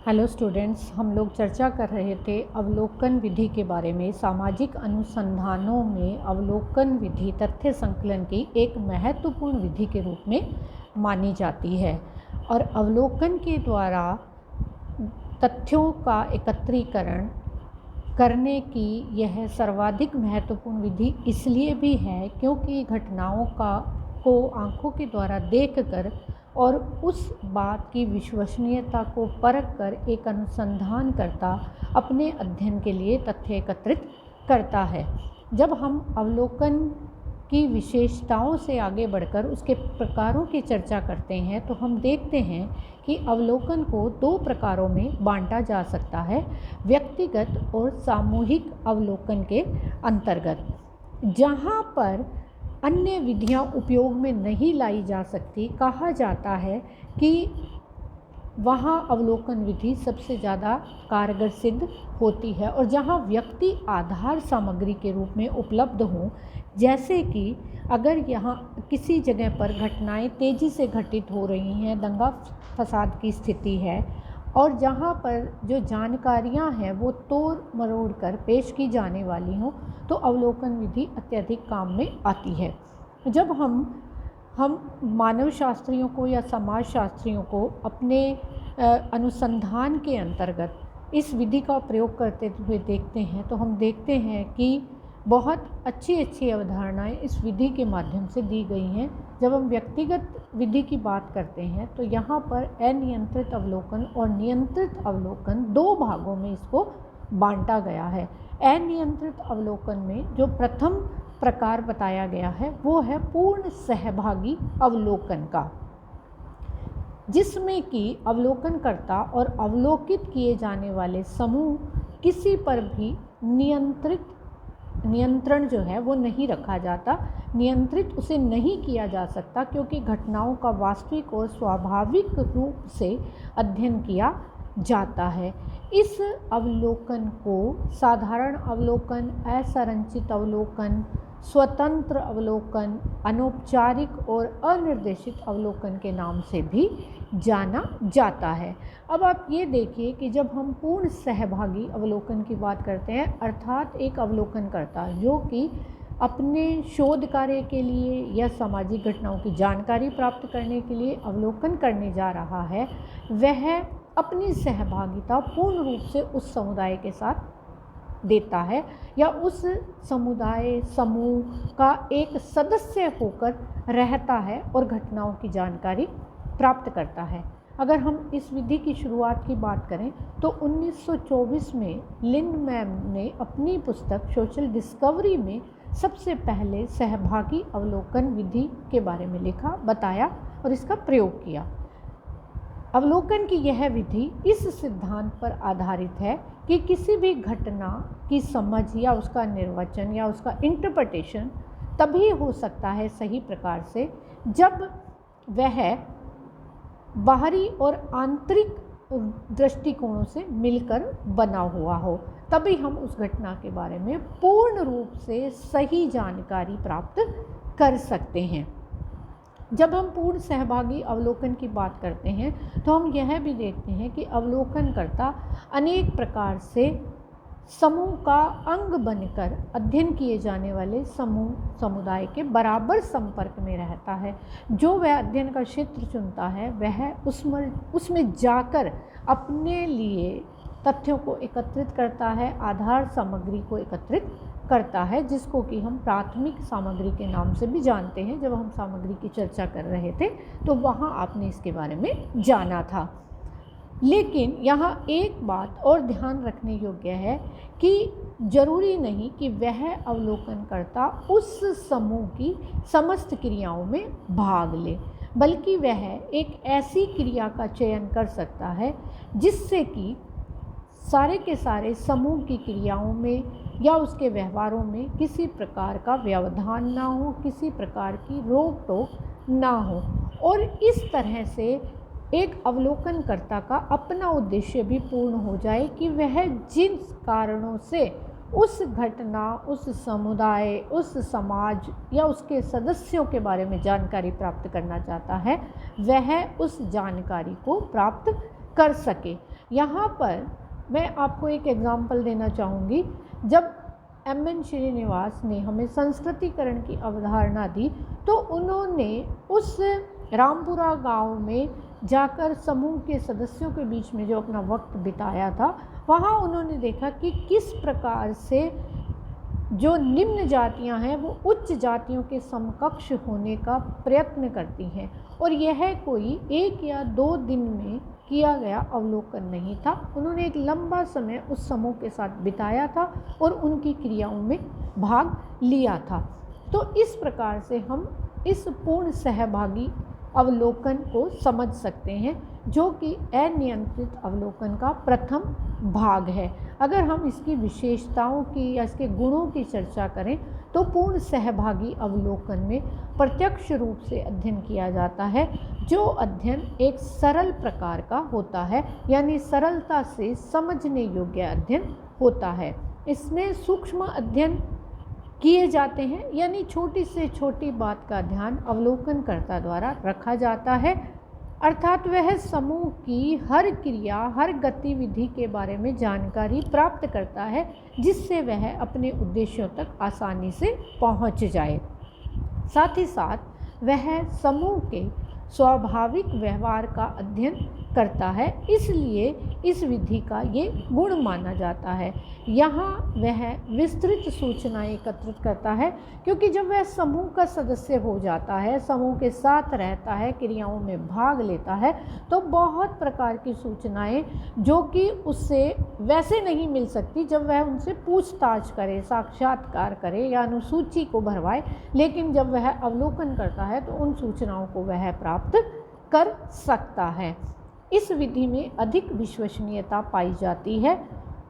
Hello students, हम लोग चर्चा कर रहे थे अवलोकन विधि के बारे में। सामाजिक अनुसंधानों में अवलोकन विधि तथ्य संकलन की एक महत्वपूर्ण विधि के रूप में मानी जाती है और अवलोकन के द्वारा तथ्यों का एकत्रीकरण करने की यह सर्वाधिक महत्वपूर्ण विधि इसलिए भी है क्योंकि घटनाओं को आँखों के द्वारा देखकर और उस बात की विश्वसनीयता को परख कर एक अनुसंधानकर्ता अपने अध्ययन के लिए तथ्य एकत्रित करता है। जब हम अवलोकन की विशेषताओं से आगे बढ़कर उसके प्रकारों की चर्चा करते हैं तो हम देखते हैं कि अवलोकन को दो प्रकारों में बांटा जा सकता है, व्यक्तिगत और सामूहिक अवलोकन के अंतर्गत। जहाँ पर अन्य विधियाँ उपयोग में नहीं लाई जा सकती, कहा जाता है कि वहाँ अवलोकन विधि सबसे ज़्यादा कारगर सिद्ध होती है। और जहाँ व्यक्ति आधार सामग्री के रूप में उपलब्ध हों, जैसे कि अगर यहाँ किसी जगह पर घटनाएं तेज़ी से घटित हो रही हैं, दंगा फसाद की स्थिति है और जहाँ पर जो जानकारियाँ हैं वो तोड़ मरोड़ कर पेश की जाने वाली हों, तो अवलोकन विधि अत्यधिक काम में आती है। जब हम मानव शास्त्रियों को या समाज शास्त्रियों को अपने अनुसंधान के अंतर्गत इस विधि का प्रयोग करते हुए देखते हैं तो हम देखते हैं कि बहुत अच्छी अवधारणाएं इस विधि के माध्यम से दी गई हैं। जब हम व्यक्तिगत विधि की बात करते हैं तो यहाँ पर अनियंत्रित अवलोकन और नियंत्रित अवलोकन दो भागों में इसको बांटा गया है। अनियंत्रित अवलोकन में जो प्रथम प्रकार बताया गया है वो है पूर्ण सहभागी अवलोकन का, जिसमें कि अवलोकनकर्ता और अवलोकित किए जाने वाले समूह किसी पर भी नियंत्रण जो है वो नहीं रखा जाता, नियंत्रित उसे नहीं किया जा सकता, क्योंकि घटनाओं का वास्तविक और स्वाभाविक रूप से अध्ययन किया जाता है। इस अवलोकन को साधारण अवलोकन, असंरचित अवलोकन, स्वतंत्र अवलोकन, अनौपचारिक और अनिर्देशित अवलोकन के नाम से भी जाना जाता है। अब आप ये देखिए कि जब हम पूर्ण सहभागी अवलोकन की बात करते हैं, अर्थात एक अवलोकनकर्ता जो कि अपने शोध कार्य के लिए या सामाजिक घटनाओं की जानकारी प्राप्त करने के लिए अवलोकन करने जा रहा है, वह अपनी सहभागिता पूर्ण रूप से उस समुदाय के साथ देता है या उस समुदाय समूह का एक सदस्य होकर रहता है और घटनाओं की जानकारी प्राप्त करता है। अगर हम इस विधि की शुरुआत की बात करें तो 1924 में लिंडमैन ने अपनी पुस्तक सोशल डिस्कवरी में सबसे पहले सहभागी अवलोकन विधि के बारे में लिखा, बताया और इसका प्रयोग किया। अवलोकन की यह विधि इस सिद्धांत पर आधारित है कि किसी भी घटना की समझ या उसका निर्वचन या उसका इंटरप्रिटेशन तभी हो सकता है सही प्रकार से जब वह बाहरी और आंतरिक दृष्टिकोणों से मिलकर बना हुआ हो, तभी हम उस घटना के बारे में पूर्ण रूप से सही जानकारी प्राप्त कर सकते हैं। जब हम पूर्ण सहभागी अवलोकन की बात करते हैं तो हम यह भी देखते हैं कि अवलोकनकर्ता अनेक प्रकार से समूह का अंग बनकर अध्ययन किए जाने वाले समुदाय के बराबर संपर्क में रहता है। जो वह अध्ययन का क्षेत्र चुनता है वह उसमें जाकर अपने लिए तथ्यों को एकत्रित करता है, आधार सामग्री को एकत्रित करता है, जिसको कि हम प्राथमिक सामग्री के नाम से भी जानते हैं। जब हम सामग्री की चर्चा कर रहे थे तो वहाँ आपने इसके बारे में जाना था। लेकिन यहाँ एक बात और ध्यान रखने योग्य है कि जरूरी नहीं कि वह अवलोकनकर्ता उस समूह की समस्त क्रियाओं में भाग ले, बल्कि वह एक ऐसी क्रिया का चयन कर सकता है जिससे कि सारे के सारे समूह की क्रियाओं में या उसके व्यवहारों में किसी प्रकार का व्यवधान ना हो, किसी प्रकार की रोक टोक ना हो, और इस तरह से एक अवलोकनकर्ता का अपना उद्देश्य भी पूर्ण हो जाए कि वह जिन कारणों से उस घटना, उस समुदाय, उस समाज या उसके सदस्यों के बारे में जानकारी प्राप्त करना चाहता है, वह उस जानकारी को प्राप्त कर सके। यहाँ पर मैं आपको एक एग्ज़ाम्पल देना चाहूँगी। जब एम.एन. श्रीनिवास ने हमें संस्कृतिकरण की अवधारणा दी तो उन्होंने उस रामपुरा गांव में जाकर समूह के सदस्यों के बीच में जो अपना वक्त बिताया था, वहाँ उन्होंने देखा कि किस प्रकार से जो निम्न जातियां हैं वो उच्च जातियों के समकक्ष होने का प्रयत्न करती हैं, और यह कोई 1 या 2 दिन में किया गया अवलोकन नहीं था। उन्होंने एक लंबा समय उस समूह के साथ बिताया था और उनकी क्रियाओं में भाग लिया था। तो इस प्रकार से हम इस पूर्ण सहभागी अवलोकन को समझ सकते हैं, जो कि अनियंत्रित अवलोकन का प्रथम भाग है। अगर हम इसकी विशेषताओं की या इसके गुणों की चर्चा करें तो पूर्ण सहभागी अवलोकन में प्रत्यक्ष रूप से अध्ययन किया जाता है, जो अध्ययन एक सरल प्रकार का होता है, यानी सरलता से समझने योग्य अध्ययन होता है। इसमें सूक्ष्म अध्ययन किए जाते हैं, यानी छोटी से छोटी बात का ध्यान अवलोकनकर्ता द्वारा रखा जाता है, अर्थात वह समूह की हर क्रिया, हर गतिविधि के बारे में जानकारी प्राप्त करता है, जिससे वह अपने उद्देश्यों तक आसानी से पहुंच जाए। साथ ही साथ वह समूह के स्वाभाविक व्यवहार का अध्ययन करता है, इसलिए इस विधि का ये गुण माना जाता है। यहाँ वह विस्तृत सूचनाएं एकत्रित करता है, क्योंकि जब वह समूह का सदस्य हो जाता है, समूह के साथ रहता है, क्रियाओं में भाग लेता है, तो बहुत प्रकार की सूचनाएं जो कि उससे वैसे नहीं मिल सकती जब वह उनसे पूछताछ करे, साक्षात्कार करे या अनुसूची को भरवाए, लेकिन जब वह अवलोकन करता है तो उन सूचनाओं को वह प्राप्त कर सकता है। इस विधि में अधिक विश्वसनीयता पाई जाती है,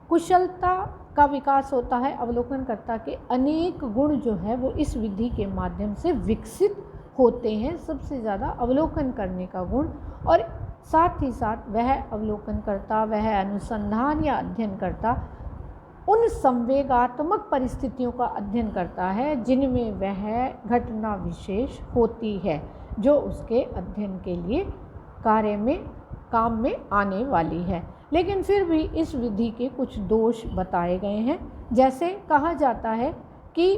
कुशलता का विकास होता है। अवलोकनकर्ता के अनेक गुण जो है वो इस विधि के माध्यम से विकसित होते हैं। सबसे ज़्यादा अवलोकन करने का गुण, और साथ ही साथ वह अवलोकनकर्ता, वह अनुसंधान या अध्ययन करता उन संवेगात्मक परिस्थितियों का अध्ययन करता है जिनमें वह घटना विशेष होती है, जो उसके अध्ययन के लिए काम में आने वाली है। लेकिन फिर भी इस विधि के कुछ दोष बताए गए हैं। जैसे कहा जाता है कि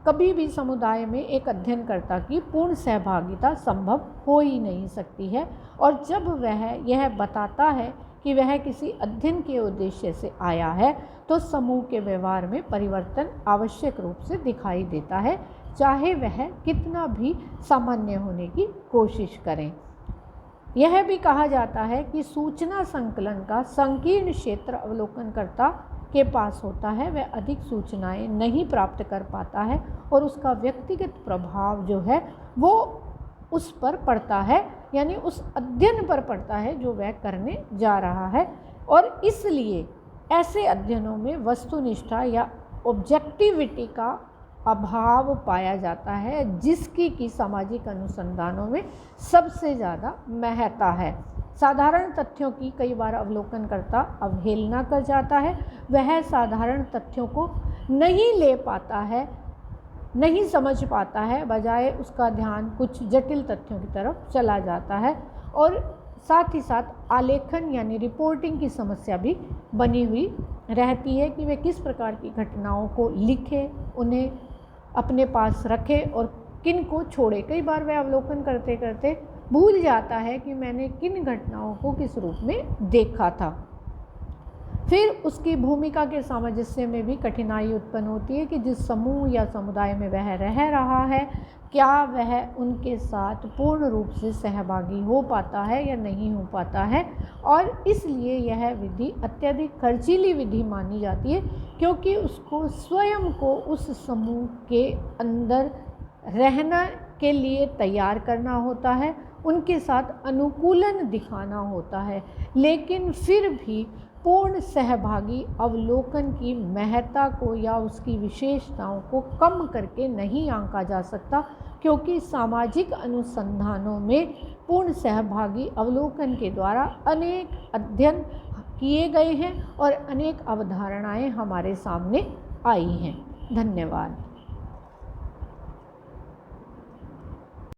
कभी भी समुदाय में एक अध्ययनकर्ता की पूर्ण सहभागिता संभव हो ही नहीं सकती है, और जब वह यह बताता है कि वह किसी अध्ययन के उद्देश्य से आया है तो समूह के व्यवहार में परिवर्तन आवश्यक रूप से दिखाई देता है, चाहे वह कितना भी सामान्य होने की कोशिश करें। यह भी कहा जाता है कि सूचना संकलन का संकीर्ण क्षेत्र अवलोकनकर्ता के पास होता है, वह अधिक सूचनाएं नहीं प्राप्त कर पाता है और उसका व्यक्तिगत प्रभाव जो है वो उस पर पड़ता है, यानी उस अध्ययन पर पड़ता है जो वह करने जा रहा है। और इसलिए ऐसे अध्ययनों में वस्तुनिष्ठा या ऑब्जेक्टिविटी का अभाव पाया जाता है, जिसकी कि सामाजिक अनुसंधानों में सबसे ज़्यादा महत्ता है। साधारण तथ्यों की कई बार अवलोकनकर्ता अवहेलना कर जाता है, वह साधारण तथ्यों को नहीं ले पाता है, नहीं समझ पाता है, बजाय उसका ध्यान कुछ जटिल तथ्यों की तरफ चला जाता है। और साथ ही साथ आलेखन यानी रिपोर्टिंग की समस्या भी बनी हुई रहती है कि वे किस प्रकार की घटनाओं को लिखे, उन्हें अपने पास रखे और किन को छोड़े। कई बार वह अवलोकन करते करते भूल जाता है कि मैंने किन घटनाओं को किस रूप में देखा था। फिर उसकी भूमिका के सामंजस्य में भी कठिनाई उत्पन्न होती है कि जिस समूह या समुदाय में वह रह रहा है, क्या वह उनके साथ पूर्ण रूप से सहभागी हो पाता है या नहीं हो पाता है। और इसलिए यह विधि अत्यधिक खर्चीली विधि मानी जाती है, क्योंकि उसको स्वयं को उस समूह के अंदर रहना के लिए तैयार करना होता है, उनके साथ अनुकूलन दिखाना होता है। लेकिन फिर भी पूर्ण सहभागी अवलोकन की महत्ता को या उसकी विशेषताओं को कम करके नहीं आंका जा सकता, क्योंकि सामाजिक अनुसंधानों में पूर्ण सहभागी अवलोकन के द्वारा अनेक अध्ययन किए गए हैं और अनेक अवधारणाएं हमारे सामने आई हैं। धन्यवाद।